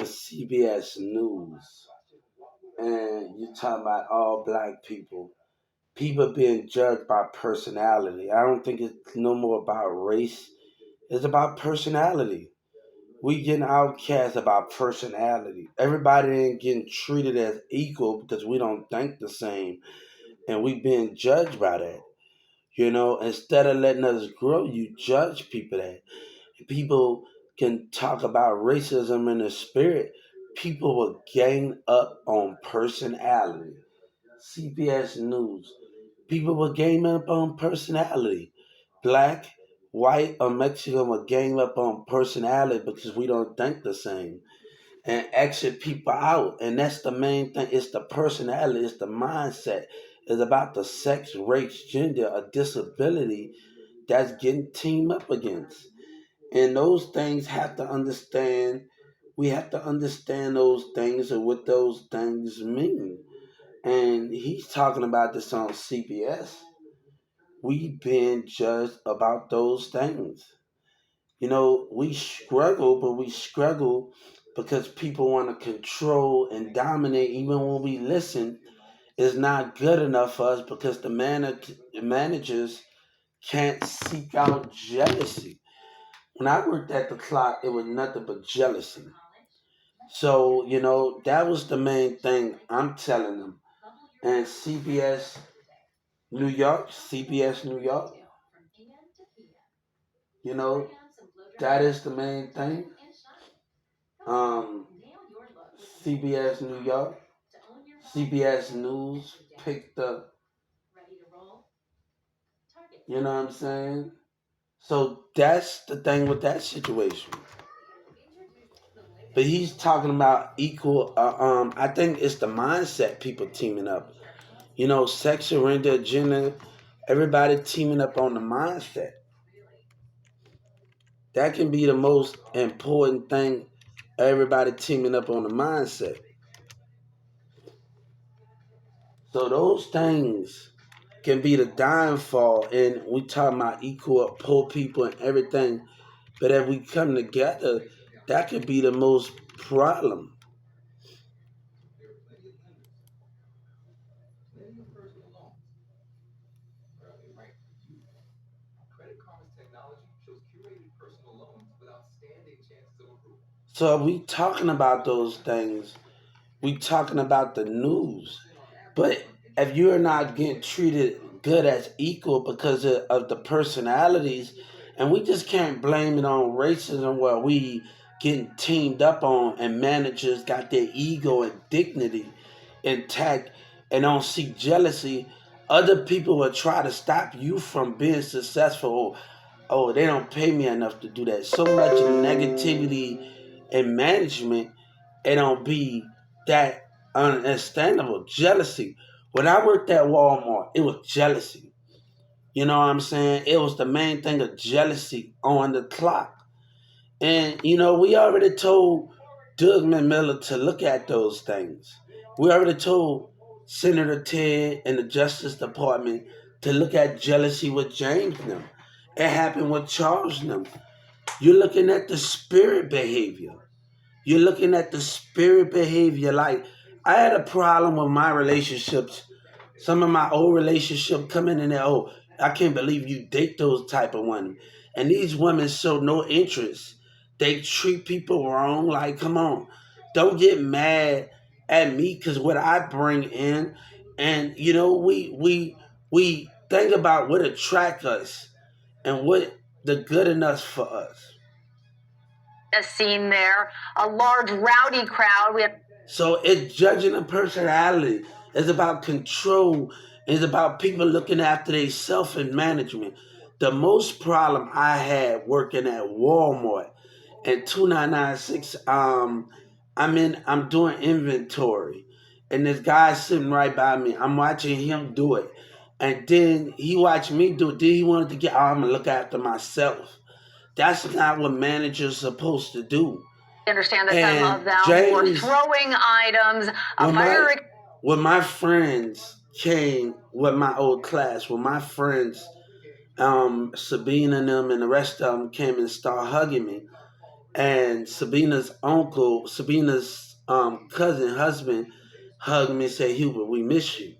the CBS News and you talking about all black people being judged by personality. I don't think it's no more about race. It's about personality. We getting outcast about personality. Everybody ain't getting treated as equal because we don't think the same, and we being judged by that. Instead of letting us grow, you judge people that. People can talk about racism in the spirit. People will gang up on personality. CBS News. People will gang up on personality. Black, white, or Mexican will gang up on personality because we don't think the same and exit people out. And that's the main thing. It's the personality, it's the mindset. It's about the sex, race, gender, or disability that's getting teamed up against. And those things have to understand, we have to understand those things and what those things mean. And he's talking about this on CBS. We've been judged about those things. We struggle, but we struggle because people want to control and dominate. Even when we listen, it's not good enough for us because the managers can't seek out jealousy. When I worked at the clock, it was nothing but jealousy. So, that was the main thing I'm telling them. And CBS New York, you know, that is the main thing. Um, CBS New York, CBS News picked up, you know what I'm saying? So that's the thing with that situation. But he's talking about equal, I think it's the mindset people teaming up. Sexual gender, gender, everybody teaming up on the mindset. That can be the most important thing. Everybody teaming up on the mindset. So those things can be the downfall. And we talking about equal poor people and everything. But if we come together, that could be the most problem. So we talking about those things. We talking about the news. But if you're not getting treated good as equal because of the personalities, and we just can't blame it on racism where we getting teamed up on and managers got their ego and dignity intact and don't seek jealousy. Other people will try to stop you from being successful. Oh, they don't pay me enough to do that. So much negativity in management, it don't be that understandable. Jealousy. When I worked at Walmart, it was jealousy. You know what I'm saying? It was the main thing of jealousy on the clock. And, we already told Doug Miller to look at those things. We already told Senator Ted and the Justice Department to look at jealousy with James them. It happened with Charles them. You're looking at the spirit behavior. You're looking at the spirit behavior. Like, I had a problem with my relationships. Some of my old relationships coming in there, oh, I can't believe you date those type of women. And these women show no interest. They treat people wrong. Like, come on. Don't get mad at me because what I bring in. And, we think about what attract us and what the good enough for us. A scene there, a large rowdy crowd. So it's judging a personality. It's about control. It's about people looking after themselves and management. The most problem I had working at Walmart in 2996, I'm doing inventory. And this guy sitting right by me. I'm watching him do it. And then he watched me do it. Then he wanted to get, I'm gonna look after myself. That's not what managers supposed to do. Understand that some of them were throwing items. When my friends came with my old class, when my friends, Sabine and them and the rest of them came and started hugging me, And Sabina's uncle, Sabina's cousin, husband, hugged me and said, Hubert, we miss you.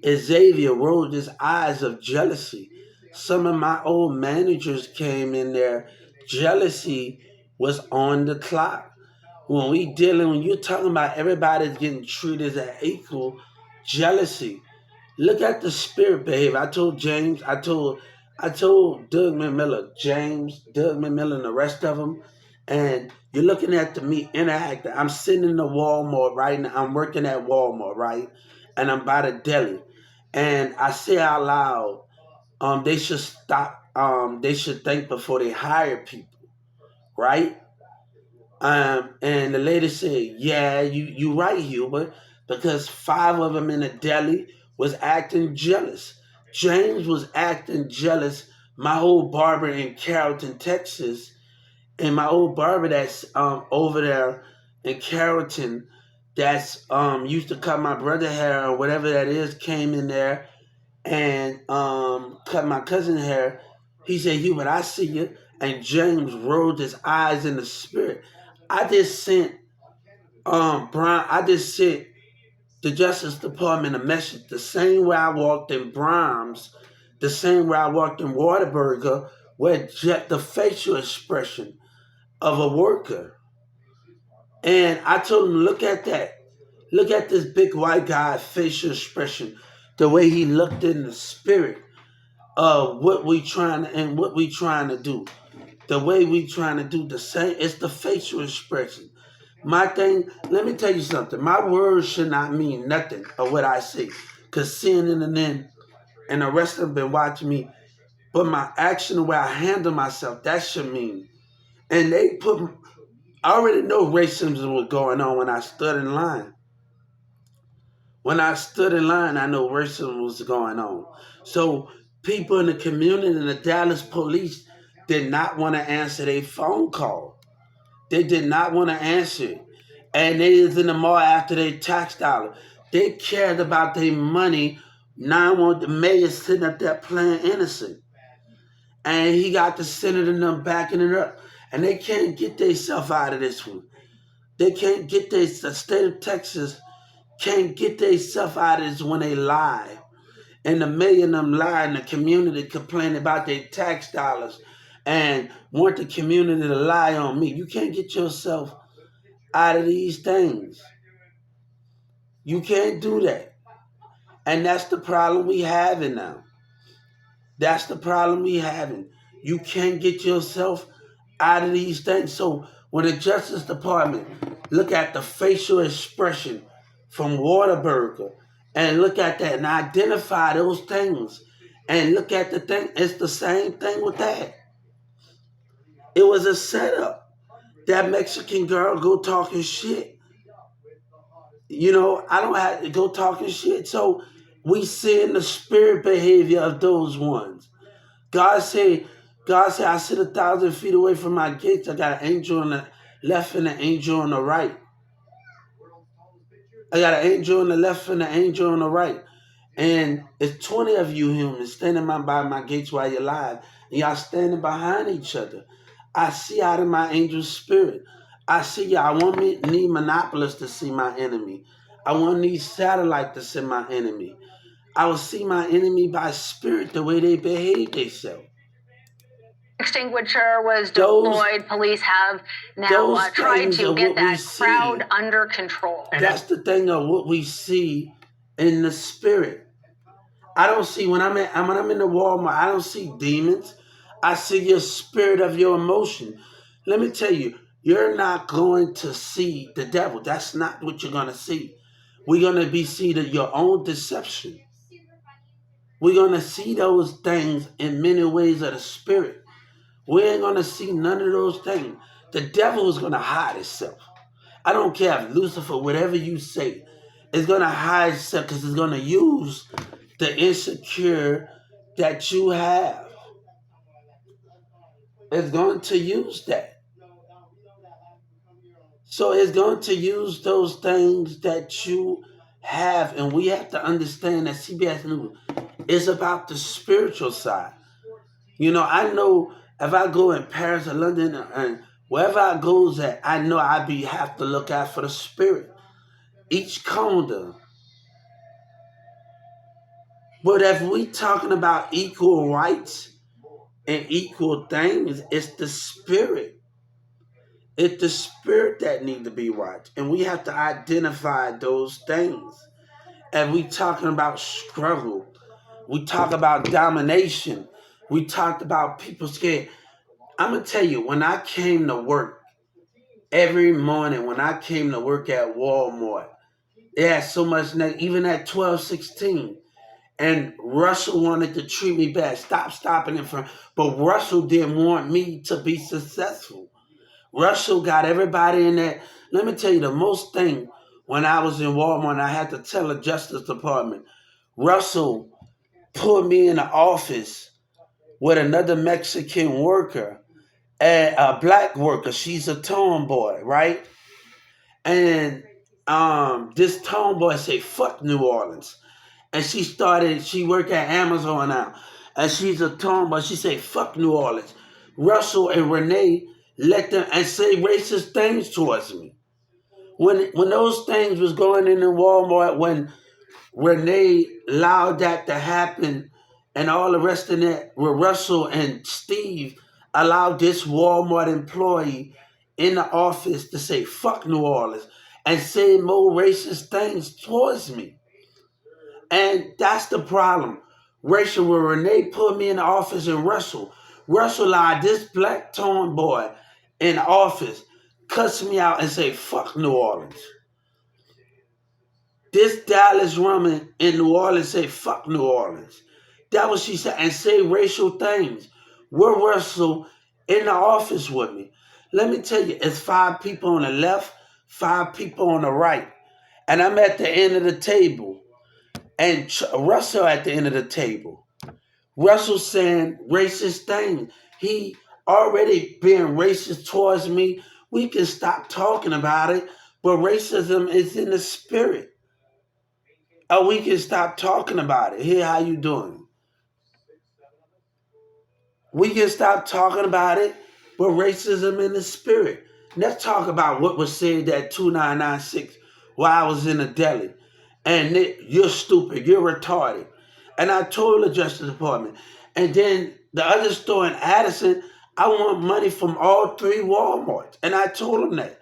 Xavier rolled his eyes of jealousy. Some of my old managers came in there. Jealousy was on the clock. When you're talking about everybody's getting treated as equal, jealousy. Look at the spirit behavior. I told Doug McMillan, James, Doug McMillan, and the rest of them, and you're looking at the me interacting. I'm sitting in the Walmart right now. I'm working at Walmart, right? And I'm by the deli. And I say out loud, they should stop, they should think before they hire people, right? And the lady said, "Yeah, you right, Hubert, because 5 of them in the deli was acting jealous. James was acting jealous. My old barber in Carrollton, Texas, and my old barber that's over there in Carrollton, that's used to cut my brother hair or whatever that is, came in there and cut my cousin hair. He said, Hubert, I see you." And James rolled his eyes in the spirit. I just sent Brian. I just sent the Justice Department a message the same way I walked in Brahms, the same way I walked in Whataburger, where the facial expression of a worker. And I told him, look at that. Look at this big white guy's facial expression, the way he looked in the spirit of what we trying to do. The way we trying to do the same, it's the facial expression. My thing, let me tell you something. My words should not mean nothing of what I say. Because CNN and the rest of them been watching me. But my action, the way I handle myself, that should mean. And I already know racism was going on when I stood in line. When I stood in line, I know racism was going on. So people in the community and the Dallas police did not want to answer their phone call. They did not want to answer it. And they was in the mall after their tax dollar. They cared about their money. Now the mayor sitting up there playing innocent. And he got the senator and them backing it up. And they can't get themselves out of this one. They can't get the state of Texas can't get themselves out of this when they lie. And the mayor and them lie in the community complaining about their tax dollars and want the community to lie on me. You can't get yourself out of these things. You can't do that. And that's the problem we having now. That's the problem we having. You can't get yourself out of these things. So when the Justice Department look at the facial expression from Whataburger and look at that and identify those things and look at the thing, it's the same thing with that. It was a setup. That Mexican girl go talking shit. You know, I don't have to go talking shit. So we see in the spirit behavior of those ones. God said, I sit 1,000 feet away from my gates. I got an angel on the left and an angel on the right. I got an angel on the left and an angel on the right. And it's 20 of you humans standing by my gates while you're alive. And y'all standing behind each other. I see out of my angel spirit. I see y'all. Need monopolists to see my enemy. I want these satellites to see my enemy. I will see my enemy by spirit, the way they behave themselves. Extinguisher was deployed. Police have now tried to get that crowd under control. That's the thing of what we see in the spirit. I don't see when I'm in the Walmart, I don't see demons. I see your spirit of your emotion. Let me tell you, you're not going to see the devil. That's not what you're going to see. We're going to be seeing your own deception. We're going to see those things in many ways of the spirit. We ain't going to see none of those things. The devil is going to hide itself. I don't care if Lucifer, whatever you say, is going to hide itself because it's going to use the insecure that you have. It's going to use that. So it's going to use those things that you have. And we have to understand that CBS News is about the spiritual side. You know, I know if I go in Paris or London and Wherever I goes at, I know I have to look out for the spirit. Each corner. But if we talking about equal rights and equal things, it's the spirit. It's the spirit that need to be watched. And we have to identify those things. And we talking about struggle. We talk about domination. We talked about people scared. I'm going to tell you, when I came to work, every morning when I came to work at Walmart, it had so much, even at 12:16. And Russell wanted to treat me bad. Stop stopping in front. But Russell didn't want me to be successful. Russell got everybody in there. Let me tell you the most thing when I was in Walmart, I had to tell the Justice Department, Russell put me in the office with another Mexican worker and a black worker. She's a tomboy, right? And this tomboy said, fuck New Orleans. And she worked at Amazon now. And she's a tomboy. She said, fuck New Orleans. Russell and Renee let them and say racist things towards me. When those things was going in the Walmart, when Renee allowed that to happen and all the rest of that, where Russell and Steve allowed this Walmart employee in the office to say fuck New Orleans and say more racist things towards me. And that's the problem. Rachel, where Renee put me in the office and Russell allowed this black tone boy in the office cuss me out and say fuck New Orleans. This Dallas woman in New Orleans say fuck New Orleans. That was she said, and say racial things. We're Russell in the office with me. Let me tell you, it's 5 people on the left, 5 people on the right. And I'm at the end of the table. And Russell at the end of the table. Russell saying racist things. He already being racist towards me. We can stop talking about it, but racism is in the spirit. Oh, we can stop talking about it. Here, how you doing? We can stop talking about it, but racism in the spirit. Let's talk about what was said at 2996 while I was in the deli. And you're stupid, you're retarded. And I told the Justice Department. And then the other store in Addison, I want money from all 3 Walmarts. And I told them that.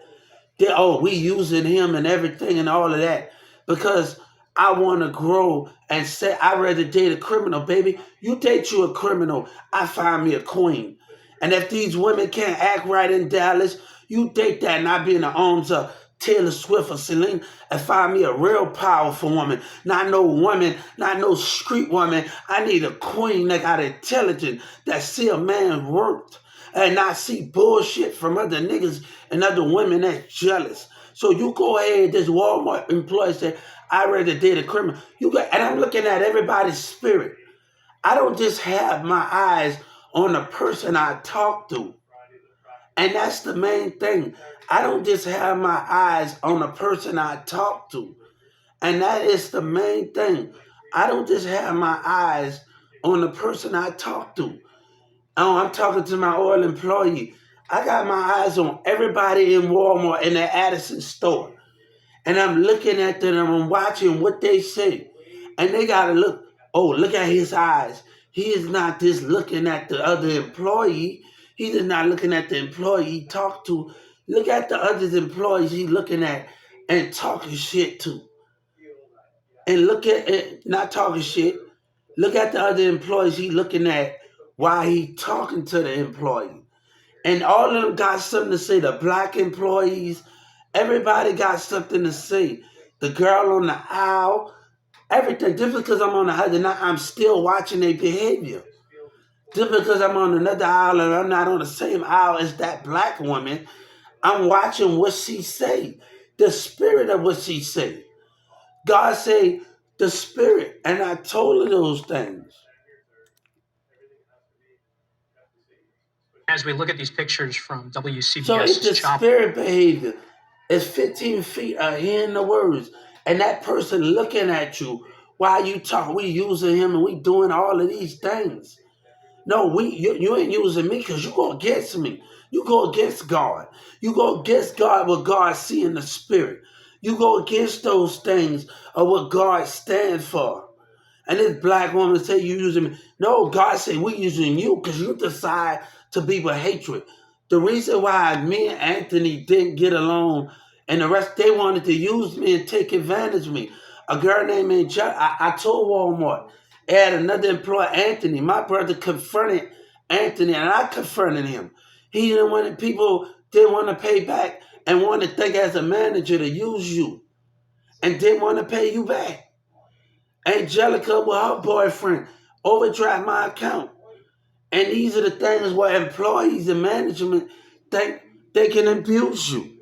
We using him and everything and all of that. Because I want to grow and say, I'd rather date a criminal, baby. You date you a criminal, I find me a queen. And if these women can't act right in Dallas, you date that and I be in the arms of Taylor Swift or Celine and find me a real powerful woman. Not no woman, not no street woman. I need a queen that got intelligence, that see a man worked and not see bullshit from other niggas and other women that's jealous. So you go ahead, this Walmart employee say, I'd rather date a criminal. And I'm looking at everybody's spirit. I don't just have my eyes on the person I talk to. And that's the main thing. I don't just have my eyes on the person I talk to. And that is the main thing. I don't just have my eyes on the person I talk to. Oh, I'm talking to my oil employee. I got my eyes on everybody in Walmart in the Addison store. And I'm looking at them and I'm watching what they say. And they got to look at his eyes. He is not just looking at the other employee. He is not looking at the employee he talked to. Look at the other employees he looking at and talking shit to. And look at it, not talking shit. Look at the other employees he looking at while he talking to the employee. And all of them got something to say. The black employees, everybody got something to say. The girl on the aisle, everything. Just because I'm on the other side, I'm still watching their behavior. Just because I'm on another aisle and I'm not on the same aisle as that black woman, I'm watching what she say. The spirit of what she say. God say the spirit. And I told her those things. As we look at these pictures from WCBS, so it's the spirit behavior. It's 15 feet hearing the words, and that person looking at you while you talk. We using him and we doing all of these things. No, you ain't using me because you go against me. You go against God. You go against God, what God see in the spirit. You go against those things of what God stands for. And this black woman say you using me. No, God say we using you because you decide to be with hatred. The reason why me and Anthony didn't get along and the rest, they wanted to use me and take advantage of me. A girl named Angel, I told Walmart, had another employee, Anthony. My brother confronted Anthony and I confronted him. He didn't want people didn't want to pay back and wanted to think as a manager to use you and didn't want to pay you back. Angelica with her boyfriend overdraft my account. And these are the things where employees and management think they can abuse you.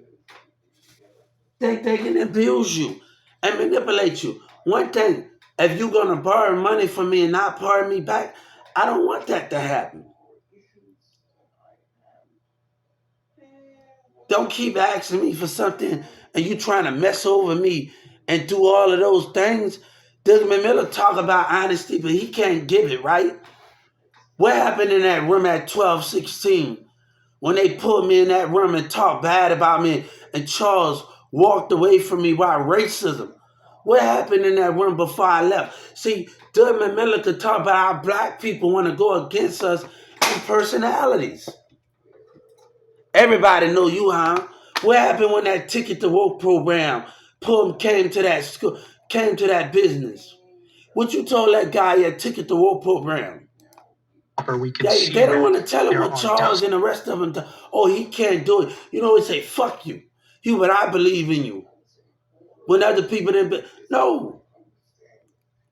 Think they can abuse you and manipulate you. One thing, if you're going to borrow money from me and not borrow me back, I don't want that to happen. Don't keep asking me for something and you trying to mess over me and do all of those things. Desmond Miller talk about honesty, but he can't give it, right? What happened in that room at 1216 when they pulled me in that room and talked bad about me and Charles walked away from me by racism? What happened in that room before I left? See, Desmond Miller could talk about how black people want to go against us in personalities. Everybody know you, huh? What happened when that Ticket to Work program came to that school, came to that business? What you told that guy at Ticket to Work program? They don't want to tell him what Charles and the rest of them. Oh, he can't do it. You know, they say, fuck you. But I believe in you. When other people didn't. No.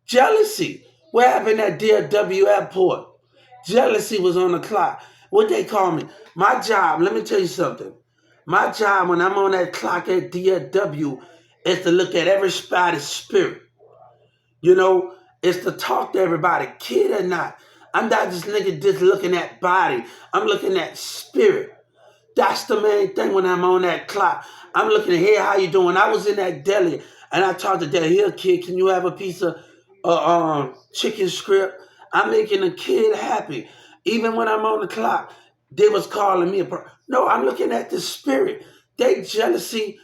Jealousy. What happened at DFW Airport? Jealousy was on the clock. What they call me? My job, let me tell you something. My job when I'm on that clock at DFW is to look at everybody's spirit. You know, it's to talk to everybody, kid or not. I'm not just looking at body. I'm looking at spirit. That's the main thing when I'm on that clock. I'm looking at, hey, how you doing? I was in that deli and I talked to that, here, kid, can you have a piece of chicken strip? I'm making a kid happy. Even when I'm on the clock, they was calling me no, I'm looking at the spirit. They jealousy.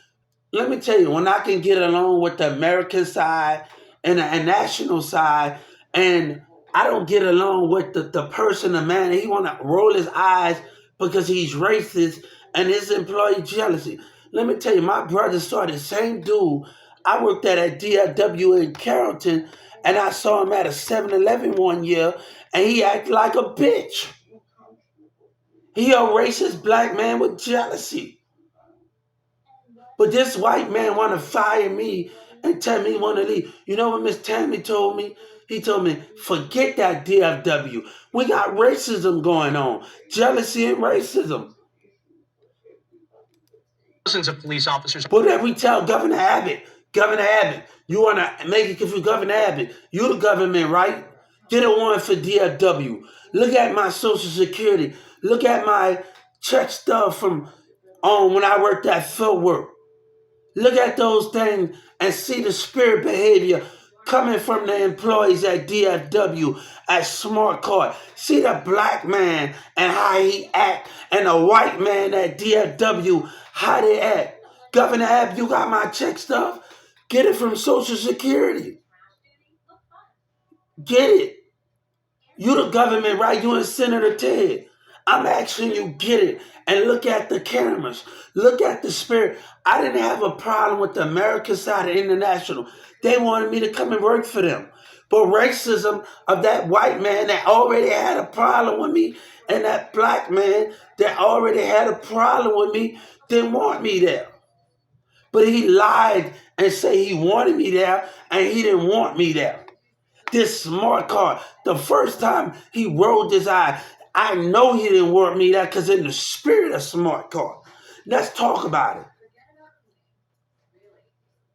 Let me tell you, when I can get along with the American side and the national side, and I don't get along with the person, the man, he want to roll his eyes because he's racist and his employee jealousy. Let me tell you, my brother saw the same dude I worked at DFW in Carrollton, and I saw him at a 7-Eleven one year, and he acted like a bitch. He a racist black man with jealousy. But this white man want to fire me and tell me he want to leave. You know what Miss Tammy told me? He told me, forget that DFW. We got racism going on. Jealousy and racism. Dozens of police officers. But then we tell Governor Abbott, you want to make it confuse Governor Abbott. You the government, right? Get a warrant for DFW. Look at my Social Security. Look at my check stub from when I worked at Fieldwork. Look at those things and see the spirit behavior coming from the employees at DFW, at Smart Card. See the black man and how he act, and the white man at DFW, how they act. Governor Abbott, you got my check stuff? Get it from Social Security. Get it. You the government, right? You and Senator Ted. I'm asking you, get it. And look at the cameras. Look at the spirit. I didn't have a problem with the American side of international. They wanted me to come and work for them. But racism of that white man that already had a problem with me and that black man that already had a problem with me didn't want me there. But he lied and said he wanted me there and he didn't want me there. This Smart Card, the first time he rolled his eye, I know he didn't want me there because in the spirit of Smart Card. Let's talk about it.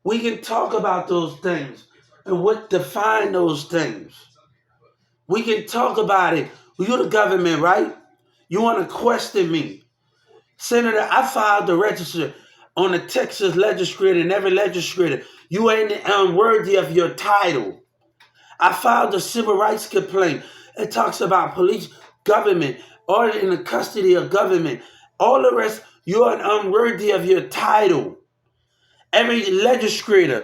We can talk about those things and what define those things. We can talk about it. You're the government, right? You want to question me. Senator, I filed the register on the Texas legislature and every legislator. You ain't unworthy of your title. I filed a civil rights complaint. It talks about police. government or in the custody of government. All the rest, you are unworthy of your title. Every legislator,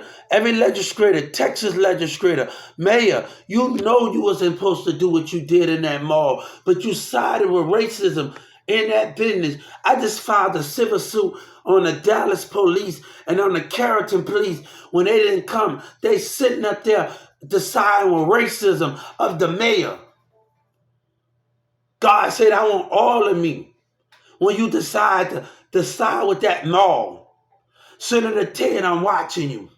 Texas legislator, mayor, you know you wasn't supposed to do what you did in that mall, but you sided with racism in that business. I just filed a civil suit on the Dallas police and on the Carrollton police when they didn't come. They sitting up there deciding with racism of the mayor. God said, I want all of me. When you decide to decide with that mall, Senator Ted, I'm watching you.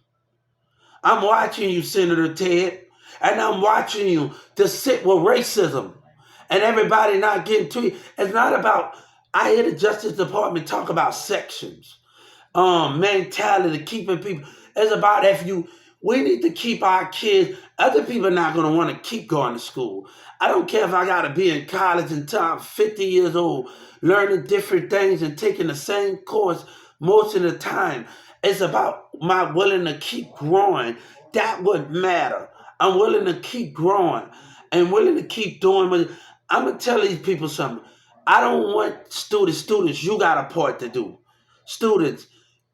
I'm watching you, Senator Ted, and I'm watching you to sit with racism and everybody not getting treated. It's not about, I hear the Justice Department talk about sections, mentality, keeping people. It's about we need to keep our kids. Other people are not going to want to keep going to school. I don't care if I got to be in college until I'm 50 years old, learning different things and taking the same course most of the time. It's about my willing to keep growing. That would matter. I'm willing to keep growing and willing to keep doing what I'm going to tell these people something. I don't want students, you got a part to do. Students,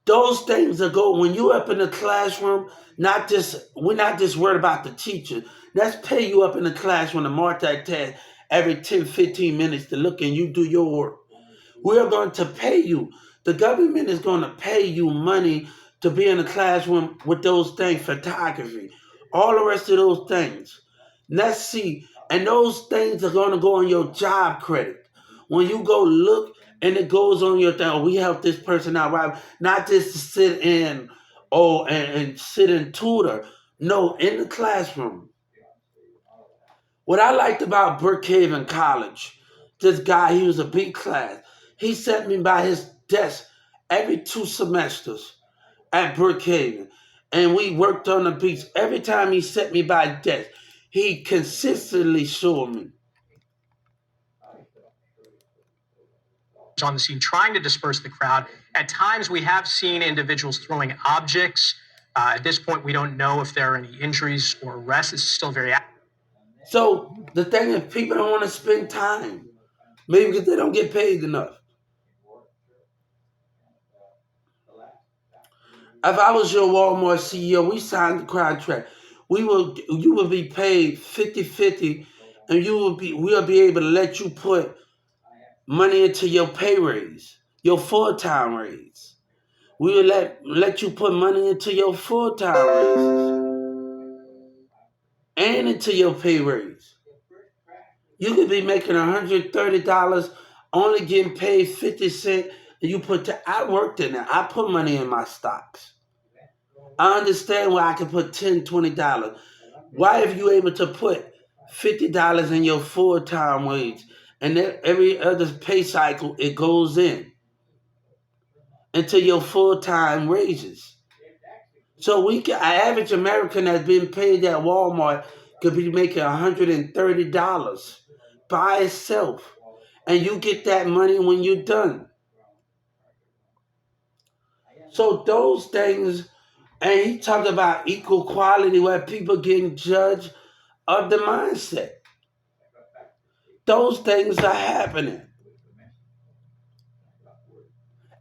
those things that go when you up in the classroom, we're not just worried about the teacher. Let's pay you up in the classroom to multitask every 10, 15 minutes to look and you do your work. We're going to pay you. The government is going to pay you money to be in the classroom with those things, photography, all the rest of those things. Let's see. And those things are going to go on your job credit. When you go look and it goes on your thing, we help this person out, right? Not just to sit in and sit and tutor. No, in the classroom. What I liked about Brookhaven College, this guy, he was a B class. He set me by his desk every 2 semesters at Brookhaven. And we worked on the beach. Every time he set me by his desk, he consistently showed me. On the scene trying to disperse the crowd. At times, we have seen individuals throwing objects. At this point, we don't know if there are any injuries or arrests. It's still very active. So the thing is, people don't want to spend time. Maybe because they don't get paid enough. If I was your Walmart CEO, we signed the contract. You will be paid 50-50, and we'll be able to let you put money into your pay raise, your full-time raise. We will let you put money into your full-time raises and into your pay raise. You could be making $130, only getting paid 50 cents, and I worked in that. I put money in my stocks. I understand why I can put $10, $20. Why if you able to put $50 in your full-time wage, and then every other pay cycle, it goes in into your full-time wages. So an average American that's been paid at Walmart could be making $130 by itself. And you get that money when you're done. So those things, and he talked about equal quality where people getting judged of the mindset. Those things are happening.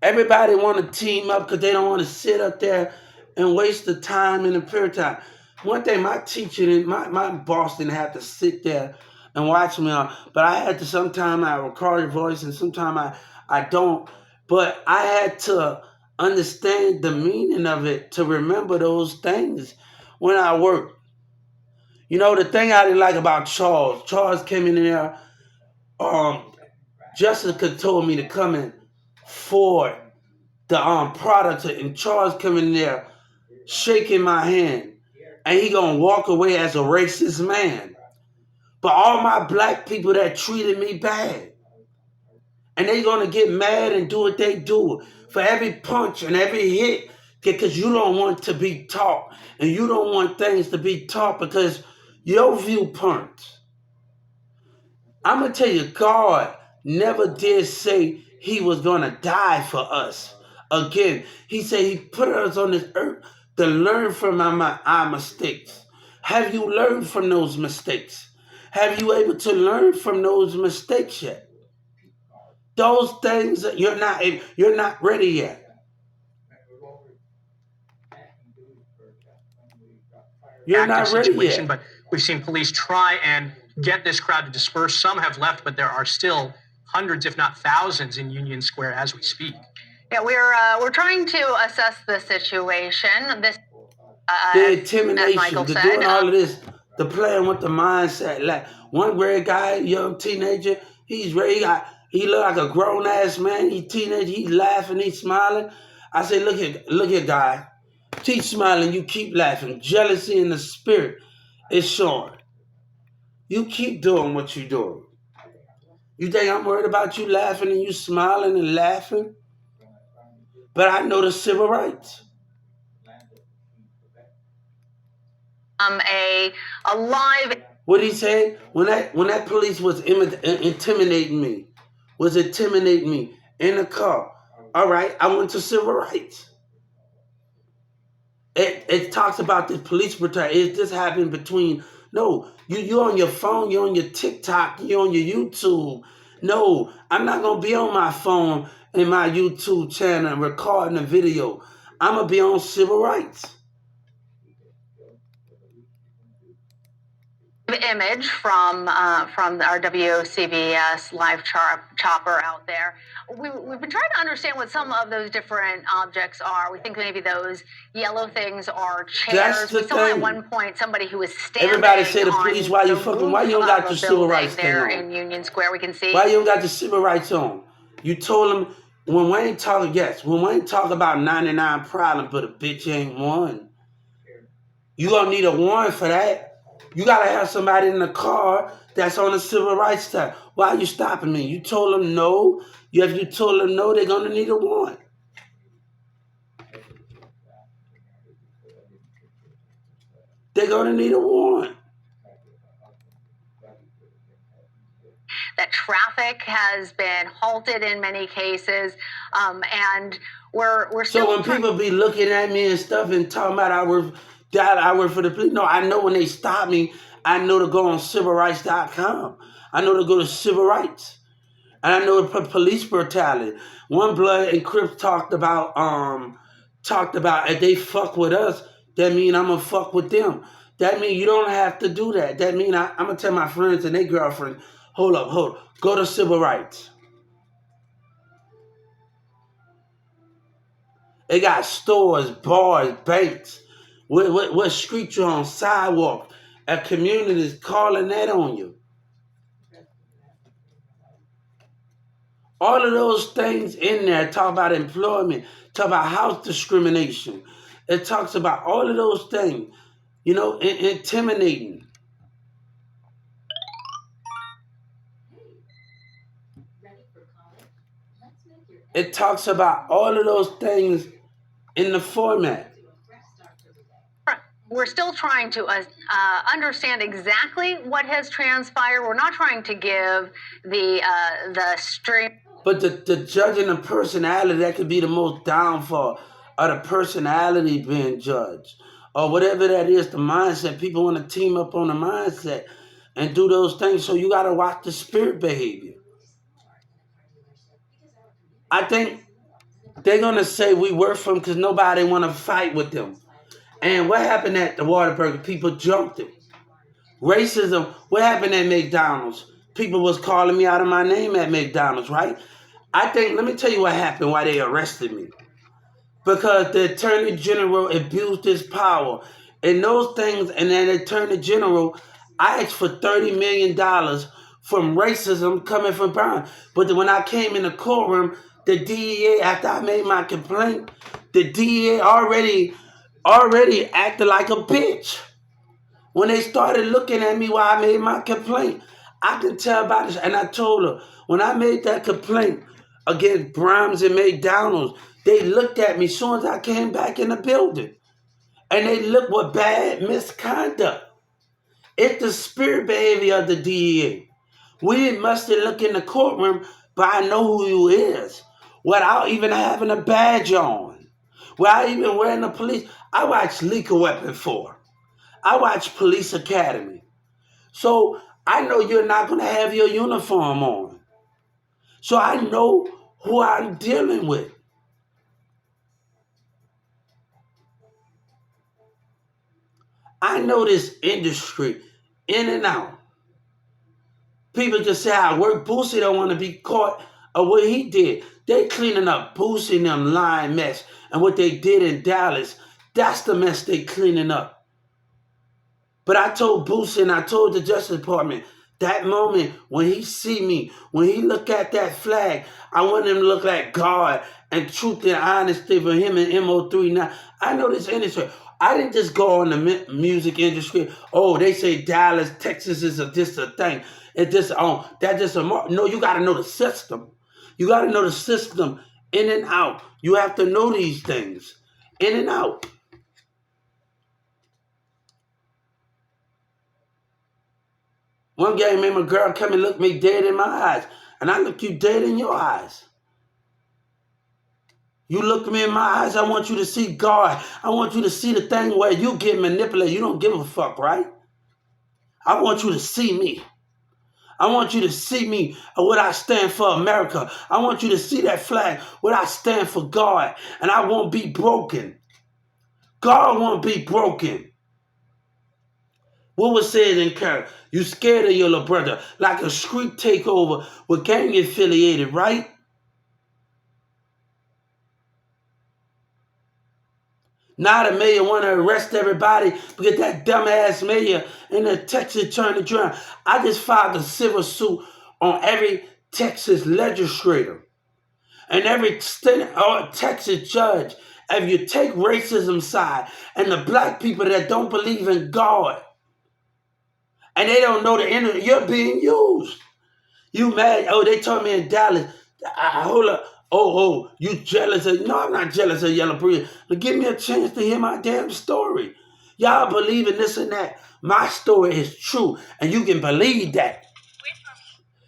Everybody want to team up because they don't want to sit up there and waste the time and the period of time. One thing, my teacher, my boss didn't have to sit there and watch me on, but I had to, sometimes I record your voice and sometimes I don't. But I had to understand the meaning of it to remember those things when I work. You know, the thing I didn't like about Charles came in there, Jessica told me to come in for the product, and Charles come in there shaking my hand, and he gonna walk away as a racist man. But all my black people that treated me bad, and they gonna get mad and do what they do for every punch and every hit, because you don't want to be taught, and you don't want things to be taught because your viewpoint. I'm gonna tell you, God never did say he was gonna die for us. Again, he said he put us on this earth to learn from our mistakes. Have you learned from those mistakes? Have you able to learn from those mistakes yet? Those things that you're not ready yet. You're not ready situation, yet. But we've seen police try and get this crowd to disperse. Some have left, but there are still hundreds, if not thousands, in Union Square as we speak. Yeah, we're trying to assess the situation. The intimidation, the doing all of this, the playing with the mindset. Like one great guy, young teenager, he's ready. He look like a grown ass man. He teenage, he's laughing, he's smiling. I say, look here, guy. Keep smiling, you keep laughing. Jealousy in the spirit is showing. You keep doing what you're doing. You think I'm worried about you laughing and you smiling and laughing? But I know the civil rights. A live. What did he say? When that police was intimidating me in the car. All right, I went to civil rights. It talks about this police brutality. Is this happening between? No, you on your phone, you're on your TikTok, you're on your YouTube. No, I'm not gonna be on my phone in my YouTube channel and recording a video. I'm gonna be on civil rights. Image from our WCBS live chopper out there. We've been trying to understand what some of those different objects are. We think maybe those yellow things are chairs. We saw at one point somebody who was standing. Everybody say the police, why you don't got your civil rights thing there on? In Union Square, we can see. Why you don't got the civil rights on? You told them when Wayne talk about 99 problems, but a bitch ain't one. You gonna need a warrant for that. You gotta have somebody in the car that's on the civil rights side. Why are you stopping me? You told them no. If you told them no, they're gonna need a warrant. They're gonna need a warrant. That traffic has been halted in many cases, and we're still. So when people be looking at me and stuff and talking about I work for the police. No, I know when they stop me, I know to go on civilrights.com. I know to go to civil rights. And I know the police brutality. One Blood and Crips talked about if they fuck with us, that mean I'm gonna fuck with them. That mean you don't have to do that. That mean I'm gonna tell my friends and their girlfriends, hold up, go to civil rights. They got stores, bars, banks. What street you on? Sidewalk. A community is calling that on you. All of those things in there talk about employment, talk about house discrimination. It talks about all of those things, intimidating. It talks about all of those things in the format. We're still trying to understand exactly what has transpired. We're not trying to give the stream. But the judging of personality, that could be the most downfall of the personality being judged. Or whatever that is, the mindset. People want to team up on the mindset and do those things. So you got to watch the spirit behavior. I think they're going to say we work for them because nobody want to fight with them. And what happened at the Whataburger? People jumped it. Racism, what happened at McDonald's? People was calling me out of my name at McDonald's, right? Let me tell you what happened, why they arrested me. Because the Attorney General abused his power. And those things, and then the Attorney General, I asked for $30 million from racism coming from Brown. But when I came in the courtroom, the DEA, after I made my complaint, the DEA already acted like a bitch. When they started looking at me while I made my complaint, I could tell by this. And I told her, when I made that complaint against Brahms and McDonald's, they looked at me as soon as I came back in the building. And they looked with bad misconduct. It's the spirit behavior of the DEA. We must look in the courtroom, but I know who you is, without even having a badge on, without even wearing the police. I watched Lethal Weapon 4. I watched Police Academy. So I know you're not going to have your uniform on. So I know who I'm dealing with. I know this industry in and out. People just say I work. Boosie don't want to be caught of what he did. They cleaning up Boosie and them lying mess. And what they did in Dallas, that's the mess they cleaning up. But I told Boosie and I told the Justice Department, that moment when he see me, when he look at that flag, I want him to look like God and truth and honesty for him and MO3. Now, I know this industry. I didn't just go on the music industry. Oh, they say Dallas, Texas is just a thing. It's just that just a mark. No, you got to know the system. You got to know the system in and out. You have to know these things in and out. One guy made my girl come and look me dead in my eyes, and I look you dead in your eyes. You look me in my eyes, I want you to see God. I want you to see the thing where you get manipulated. You don't give a fuck, right? I want you to see me. I want you to see me, what I stand for, America. I want you to see that flag, what I stand for, God. And I won't be broken. God won't be broken. What was said in Kurt? You scared of your little brother, like a street takeover with gang affiliated, right? Now the mayor want to arrest everybody because that dumbass mayor in the Texas turned it around. I just filed a civil suit on every Texas legislator and every Texas judge. If you take racism side and the black people that don't believe in God and they don't know the end, you're being used. You mad? Oh, they told me in Dallas. Hold up. Oh, you jealous of... No, I'm not jealous of Yellow Breeze. But give me a chance to hear my damn story. Y'all believe in this and that. My story is true, and you can believe that.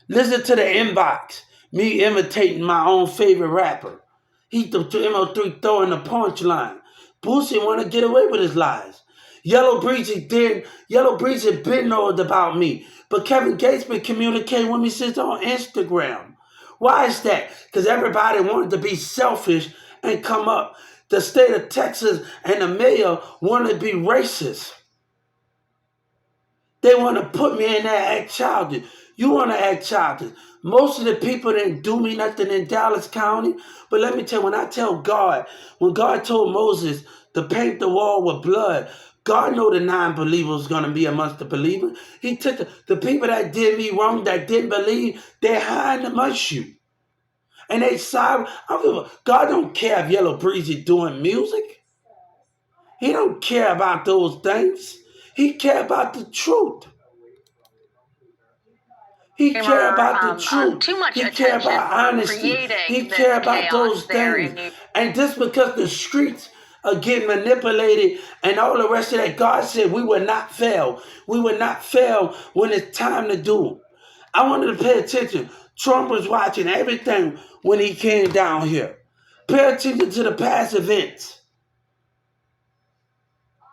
Listen to the inbox. Me imitating my own favorite rapper. He MO3 throwing the punchline. Boosie want to get away with his lies. Yellow Breezy been knowed about me. But Kevin Gates been communicating with me since on Instagram. Why is that? Because everybody wanted to be selfish and come up. The state of Texas and the mayor wanted to be racist. They want to put me in there, act childish. You want to act childish. Most of the people didn't do me nothing in Dallas County. But let me tell you, when I tell God, when God told Moses to paint the wall with blood, God know the non-believers going to be amongst the believers. He took the people that did me wrong, that didn't believe, they're hiding amongst you. And they side. God don't care if Yellow Breezy doing music. He don't care about those things. He care about the truth. He care about the truth. Too much he care about honesty. He care about those things. And just because the streets are getting manipulated and all the rest of that, God said we will not fail. We will not fail when it's time to do it. I wanted to pay attention. Trump was watching everything when he came down here. Pay attention to the past events.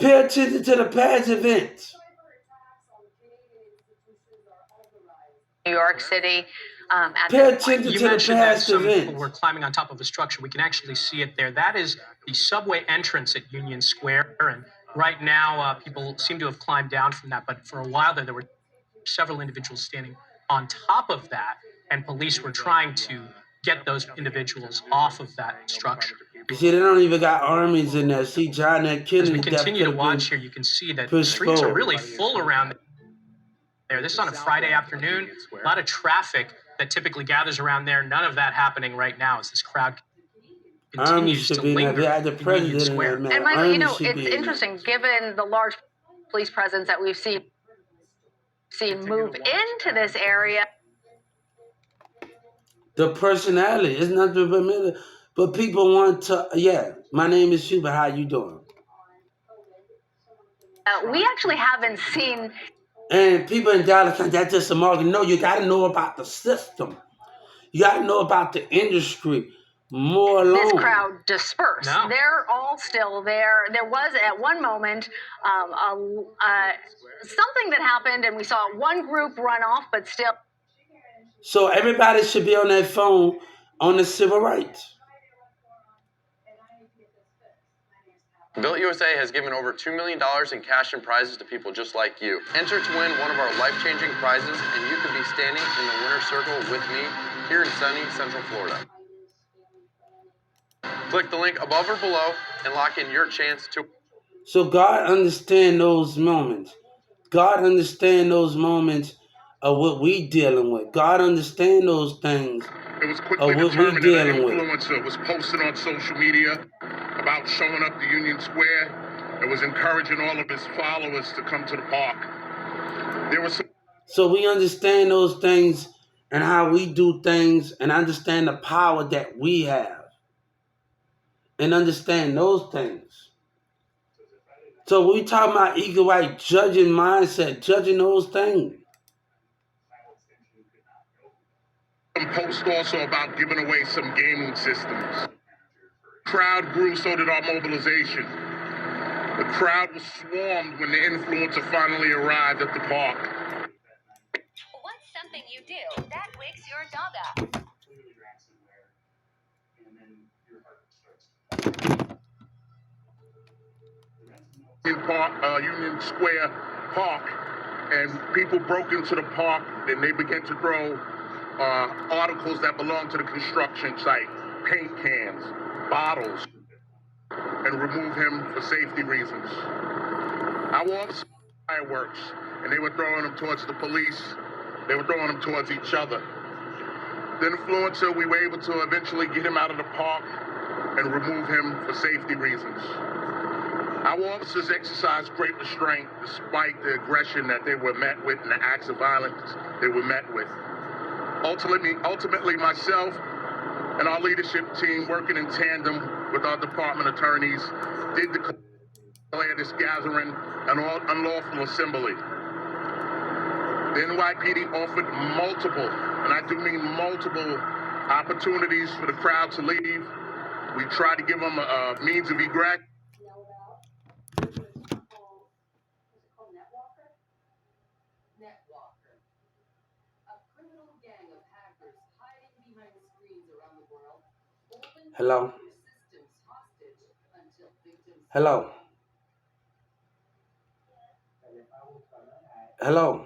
Pay attention to the past events. New York City. Pay attention to the past events. We're climbing on top of a structure. We can actually see it there. That is the subway entrance at Union Square. And right now, people seem to have climbed down from that. But for a while there were several individuals standing on top of that. And police were trying to get those individuals off of that structure. You see, they don't even got armies in there. See, John F. Kennedy. As we continue to watch here, you can see that the streets are really full around there. This is on a Friday afternoon. A lot of traffic that typically gathers around there. None of that happening right now as this crowd continues to linger in Union Square. And Michael, you know, it's interesting, given the large police presence that we've seen move into this area. The personality is nothing but people want to. Yeah, my name is Hubert. How you doing? We actually haven't seen. And people in Dallas, that's just a market. No, you got to know about the system. You got to know about the industry. more this alone. crowd disperse. No. They're all still there. There was at one moment something that happened, and we saw one group run off, but still. So everybody should be on their phone on the civil rights. Built USA has given over $2 million in cash and prizes to people just like you. Enter to win one of our life-changing prizes, and you could be standing in the winner's circle with me here in sunny Central Florida. Click the link above or below and lock in your chance to. So God understands those moments. God understands those moments of what we dealing with. God understands those things It was of quickly what we determined that an dealing with. influencer was posting on social media about showing up to Union Square and was encouraging all of his followers to come to the park. There was some So we understand those things and how we do things and understand the power that we have. And understand those things. So we talking about eagle right judging mindset, judging those things. posts also about giving away some gaming systems. Crowd grew, so did our mobilization. The crowd was swarmed when the influencer finally arrived at the park. What's something you do that wakes your dog up? Union Square Park, and people broke into the park and they began to throw articles that belonged to the construction site, paint cans, bottles, and remove him for safety reasons. I watched fireworks, and they were throwing them towards the police. They were throwing them towards each other. The influencer, we were able to eventually get him out of the park and remove him for safety reasons. Our officers exercised great restraint despite the aggression that they were met with and the acts of violence they were met with. Ultimately, myself and our leadership team, working in tandem with our department attorneys, did declare this gathering an unlawful assembly. The NYPD offered multiple, and I do mean multiple, opportunities for the crowd to leave. We tried to give them a means of egress. Hello? Hello? Hello?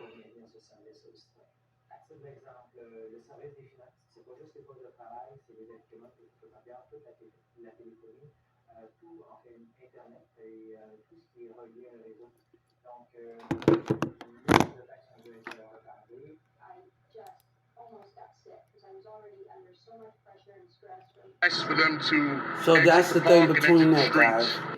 For them to So that's exit the thing park and between exit that, guys. streets.